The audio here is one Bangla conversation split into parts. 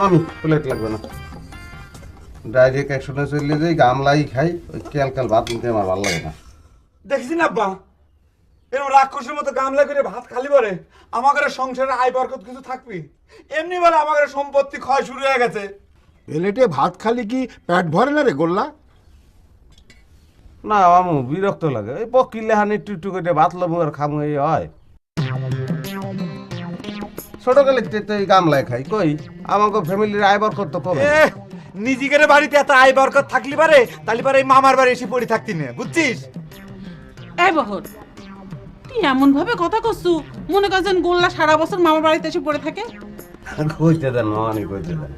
আমি প্লেট লাগবে না, ডাইরেক্ট একশোটা চলে যাই, গামলাই খাই, ওই ক্যালকাল ভাত নিতে আমার ভালো লাগে না। দেখছি না আব্বা, এরকম রাক্ষসের মতো গামলা করে ভাত খালি বলে আমাদের সংসারে আয় বরকত কিছু থাকবি? এমনি বলে আমাদের সম্পত্তি ক্ষয় শুরু হয়ে গেছে। প্লেটে ভাত খালি কি পেট ভরে না রে গোল্লা? না আমু বিরক্ত লাগে, ওই পকিলে হানি একটু একটু করে ভাত লবো আর খামু, এই হয়। ছোটকালে তো এই গামলায় খাই, কই আমাকে ফ্যামিলির আয় বরকত তো কম। নিজেদের বাড়িতে এত আয় বরকত থাকলি পারে, তাহলে পারে এই মামার বাড়ি এসে পড়ে থাকতি না, বুঝছিস? এই বহর, তুই এমন ভাবে কথা করছু মনে করছেন গোল্লা সারা বছর মামার বাড়িতে এসে পড়ে থাকে। কইতে দেন মামানি, কইতে দেন।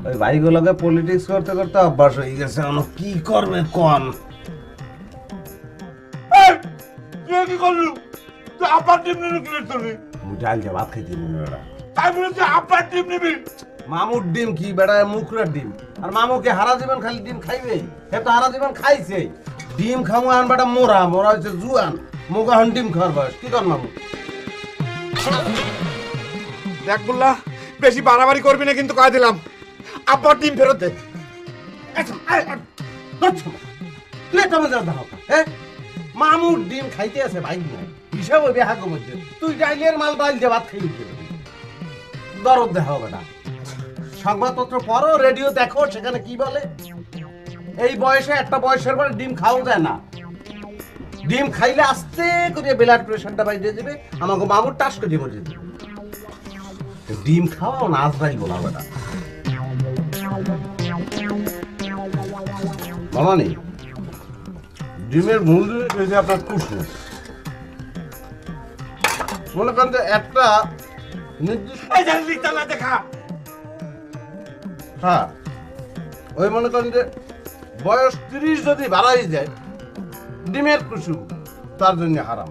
ওই ভাইগুলোকে পলিটিক্স করতে করতে অভ্যাস হয়ে গেছে, কি করবে কন। তুই কি করলু? তুই আব্বার টিম নিবি কি করবি? ডাল যে ভাত খাইতে দিন ওরা। তাই বলে তুই আব্বার টিম নিবি? মামুর ডিম কি বেড়া মুখরের ডিম, আর মামুকে হারা জীবন খালি ডিম খাইবে, সে তো হারা জীবন খাইছে। ডিম খামু আন বেটা মোরা, মোরা হচ্ছে জুয়ান, মুগা হন ডিম খাওয়ার বয়স, কি কর মামু? দেখ বললা, বেশি বাড়াবাড়ি করবি না কিন্তু কয়ে দিলাম। আব্বার টিম ফেরত দে। তুই তো মজা দাও, হ্যাঁ? মামুর ডিম খাইতে আছে ভাই নাই, হিসাব হবে হাগো মধ্যে। তুই ডাইলের মাল ডাইল যে ভাত খাইলি, দরদ দেখা হবে না। সংবাদপত্র পড়ো, রেডিও দেখো, সেখানে কি বলে? এই বয়সে একটা বয়সের পরে ডিম খাওয়া যায় না। ডিম খাইলে আস্তে করে ব্লাড প্রেশারটা বাইরে যাবে, আমাকে মামুর টাস করে মরে যাবে। ডিম খাওয়াও না আজরাইল বলা বেটা। মামানি, ডিমের মূল জিনিস হয়েছে আপনার কুসুম। মনে করেন যে একটা নির্দিষ্ট, দেখা হ্যাঁ, ওই মনে করেন যে বয়স 30 যদি বাড়াই যায়, ডিমের কুসুম তার জন্য হারাম।